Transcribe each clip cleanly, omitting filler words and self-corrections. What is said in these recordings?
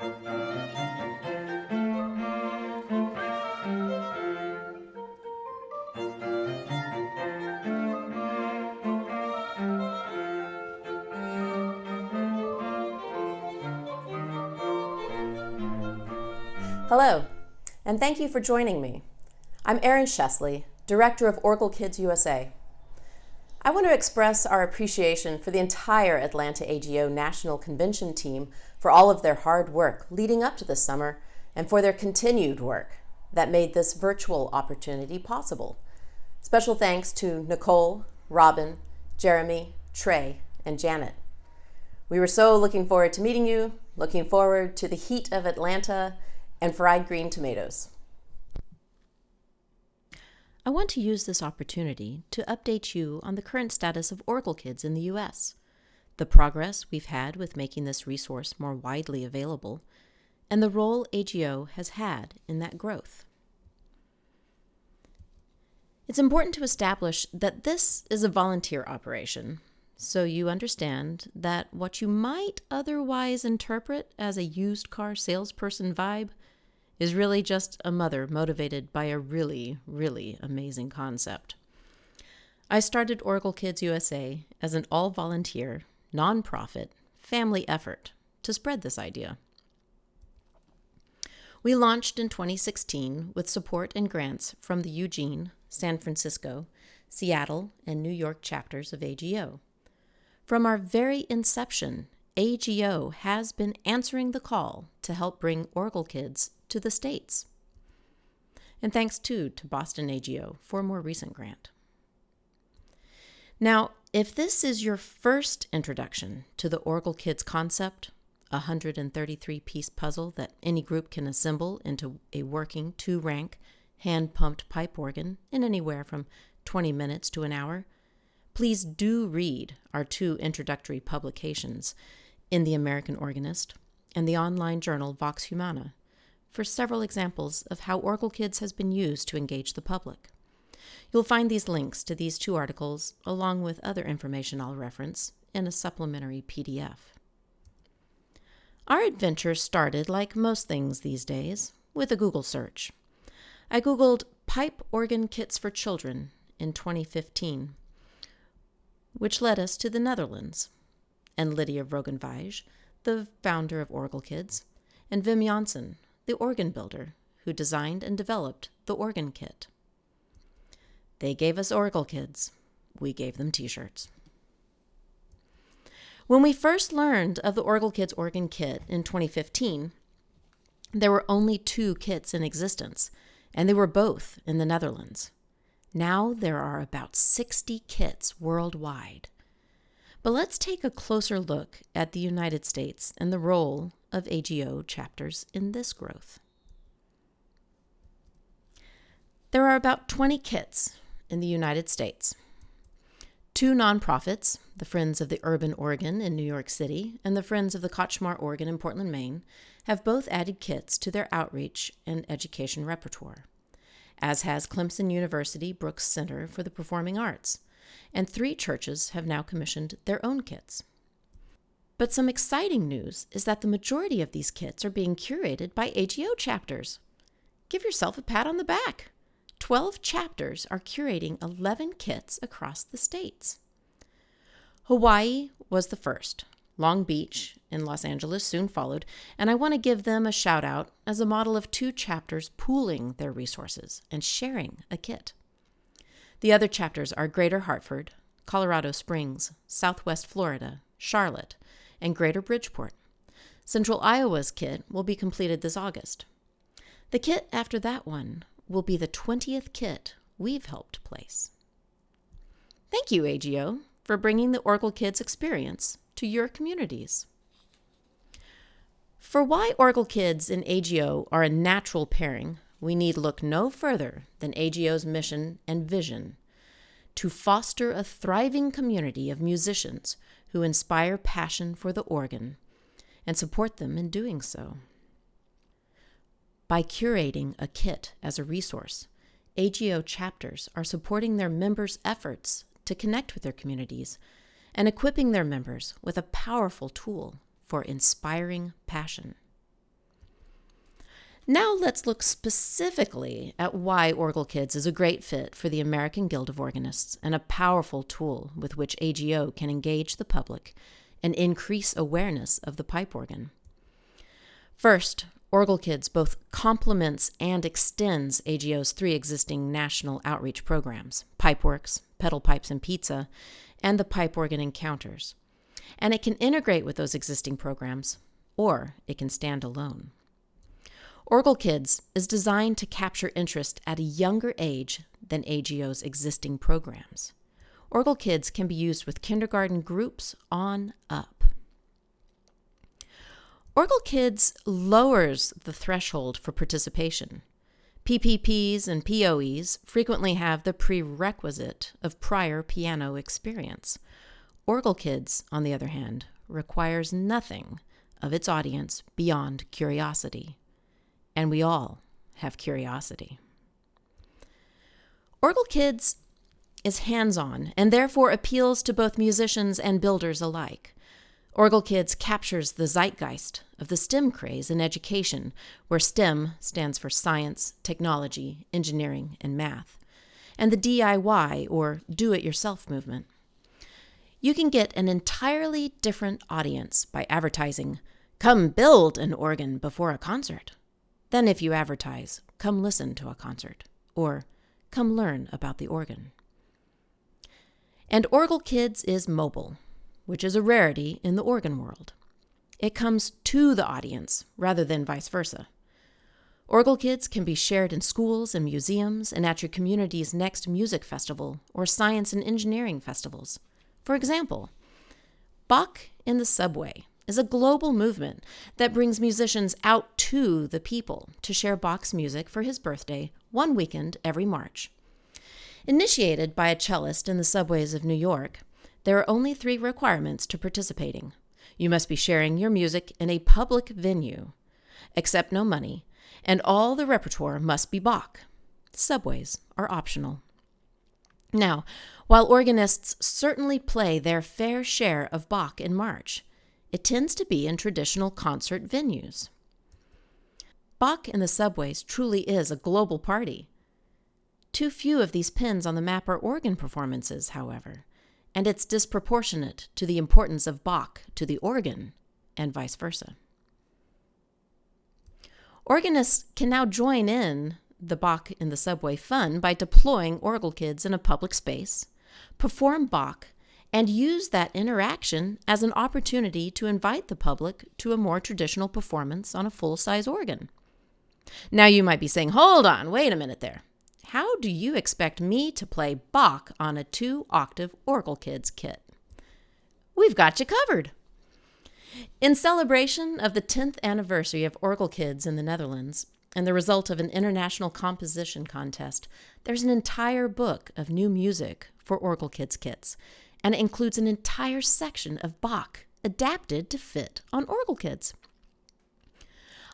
Hello, and thank you for joining me. I'm Erin Shesley, Director of Orgelkids USA. I want to express our appreciation for the entire Atlanta AGO National Convention team for all of their hard work leading up to this summer and for their continued work that made this virtual opportunity possible. Special thanks to Nicole, Robin, Jeremy, Trey, and Janet. We were so looking forward to meeting you, looking forward to the heat of Atlanta and fried green tomatoes. I want to use this opportunity to update you on the current status of Orgelkids in the U.S., the progress we've had with making this resource more widely available, and the role AGO has had in that growth. It's important to establish that this is a volunteer operation, so you understand that what you might otherwise interpret as a used car salesperson vibe is really just a mother motivated by a really, really amazing concept. I started Orgelkids USA as an all-volunteer, nonprofit, family effort to spread this idea. We launched in 2016 with support and grants from the Eugene, San Francisco, Seattle, and New York chapters of AGO. From our very inception, AGO has been answering the call to help bring Orgelkids to the States. And thanks too to Boston AGO for a more recent grant. Now, if this is your first introduction to the Orgelkids concept, a 133-piece puzzle that any group can assemble into a working 2-rank, hand-pumped pipe organ in anywhere from 20 minutes to an hour, please do read our 2 introductory publications in the American Organist and the online journal Vox Humana for several examples of how Orgelkids has been used to engage the public. You'll find these links to these 2 articles, along with other information I'll reference, in a supplementary PDF. Our adventure started, like most things these days, with a Google search. I Googled pipe organ kits for children in 2015, which led us to the Netherlands, and Lydia Vrogenwijs, the founder of Orgelkids, and Wim Janssen, the organ builder who designed and developed the organ kit. They gave us Orgelkids. We gave them t-shirts. When we first learned of the Orgelkids organ kit in 2015, there were only 2 kits in existence, and they were both in the Netherlands. Now there are about 60 kits worldwide. But let's take a closer look at the United States and the role of AGO chapters in this growth. There are about 20 kits in the United States. 2 nonprofits, the Friends of the Urban Organ in New York City and the Friends of the Kochmar Organ in Portland, Maine, have both added kits to their outreach and education repertoire, as has Clemson University Brooks Center for the Performing Arts, and 3 churches have now commissioned their own kits. But some exciting news is that the majority of these kits are being curated by AGO chapters. Give yourself a pat on the back. 12 chapters are curating 11 kits across the states. Hawaii was the first. Long Beach and Los Angeles soon followed, and I want to give them a shout out as a model of 2 chapters pooling their resources and sharing a kit. The other chapters are Greater Hartford, Colorado Springs, Southwest Florida, Charlotte, and Greater Bridgeport. Central Iowa's kit will be completed this August. The kit after that one will be the 20th kit we've helped place. Thank you, AGO, for bringing the Orgelkids experience to your communities. For why Orgelkids and AGO are a natural pairing, we need look no further than AGO's mission and vision: to foster a thriving community of musicians who inspire passion for the organ and support them in doing so. By curating a kit as a resource, AGO chapters are supporting their members' efforts to connect with their communities and equipping their members with a powerful tool for inspiring passion. Now let's look specifically at why Orgelkids is a great fit for the American Guild of Organists and a powerful tool with which AGO can engage the public and increase awareness of the pipe organ. First, Orgelkids both complements and extends AGO's 3 existing national outreach programs, Pipeworks, Pedal Pipes and Pizza, and the Pipe Organ Encounters. And it can integrate with those existing programs, or it can stand alone. Orgelkids is designed to capture interest at a younger age than AGO's existing programs. Orgelkids can be used with kindergarten groups on up. Orgelkids lowers the threshold for participation. PPPs and POEs frequently have the prerequisite of prior piano experience. Orgelkids, on the other hand, requires nothing of its audience beyond curiosity. And we all have curiosity. Orgelkids is hands-on and therefore appeals to both musicians and builders alike. Orgelkids captures the zeitgeist of the STEM craze in education, where STEM stands for science, technology, engineering, and math, and the DIY, or do-it-yourself movement. You can get an entirely different audience by advertising, "Come build an organ before a concert," than if you advertise, "Come listen to a concert," or "Come learn about the organ." And Orgelkids is mobile, which is a rarity in the organ world. It comes to the audience rather than vice versa. Orgelkids can be shared in schools and museums and at your community's next music festival or science and engineering festivals. For example, Bach in the Subway is a global movement that brings musicians out to the people to share Bach's music for his birthday one weekend every March. Initiated by a cellist in the subways of New York, there are only 3 requirements to participating. You must be sharing your music in a public venue, accept no money, and all the repertoire must be Bach. Subways are optional. Now, while organists certainly play their fair share of Bach in March, it tends to be in traditional concert venues. Bach in the subways truly is a global party. Too few of these pins on the map are organ performances, however, and it's disproportionate to the importance of Bach to the organ, and vice versa. Organists can now join in the Bach in the Subway fun by deploying Orgelkids in a public space, perform Bach, and use that interaction as an opportunity to invite the public to a more traditional performance on a full-size organ. Now you might be saying, hold on, wait a minute there. How do you expect me to play Bach on a 2-octave Orgelkids kit? We've got you covered. In celebration of the 10th anniversary of Orgelkids in the Netherlands, and the result of an international composition contest, there's an entire book of new music for Orgelkids kits, and it includes an entire section of Bach adapted to fit on Orgelkids.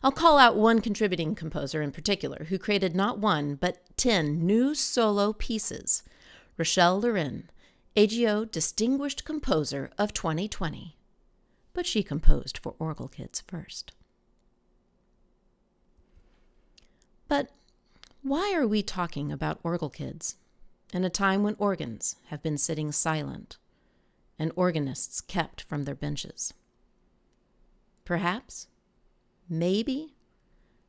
I'll call out one contributing composer in particular who created not 1, but 10 new solo pieces, Rochelle Lorin, AGO Distinguished Composer of 2020. But she composed for Orgelkids first. But why are we talking about Orgelkids in a time when organs have been sitting silent and organists kept from their benches? Perhaps, maybe,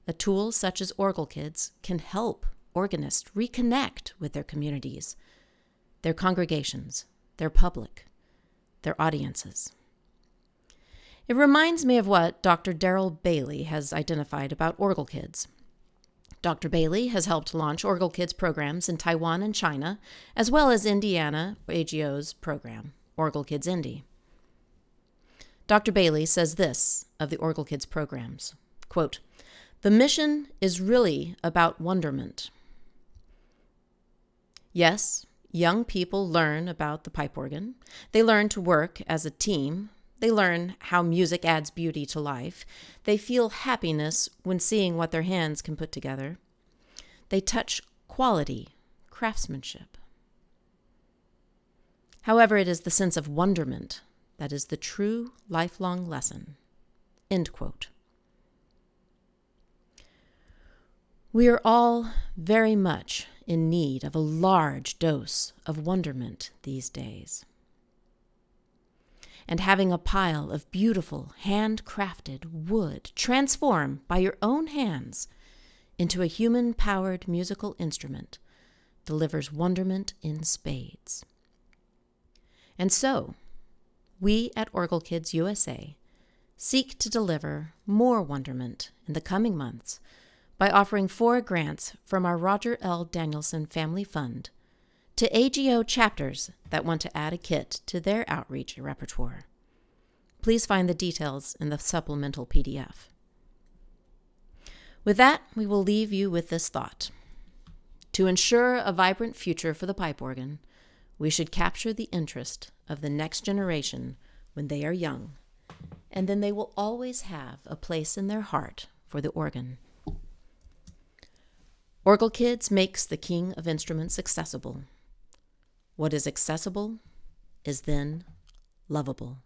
a tool such as Orgelkids can help organists reconnect with their communities, their congregations, their public, their audiences. It reminds me of what Dr. Daryl Bailey has identified about Orgelkids. Dr. Bailey has helped launch Orgelkids programs in Taiwan and China, as well as Indiana AGO's program, Orgelkids Indy. Dr. Bailey says this of the Orgelkids programs, quote, "The mission is really about wonderment. Yes, young people learn about the pipe organ. They learn to work as a team. They learn how music adds beauty to life. They feel happiness when seeing what their hands can put together. They touch quality, craftsmanship. However, it is the sense of wonderment that is the true lifelong lesson." End quote. We are all very much in need of a large dose of wonderment these days. And having a pile of beautiful, handcrafted wood transform by your own hands into a human-powered musical instrument delivers wonderment in spades. And so, we at Orgelkids USA seek to deliver more wonderment in the coming months by offering 4 grants from our Roger L. Danielson Family Fund to AGO chapters that want to add a kit to their outreach repertoire. Please find the details in the supplemental PDF. With that, we will leave you with this thought. To ensure a vibrant future for the pipe organ, we should capture the interest of the next generation when they are young, and then they will always have a place in their heart for the organ. Orgelkids makes the king of instruments accessible. What is accessible is then lovable.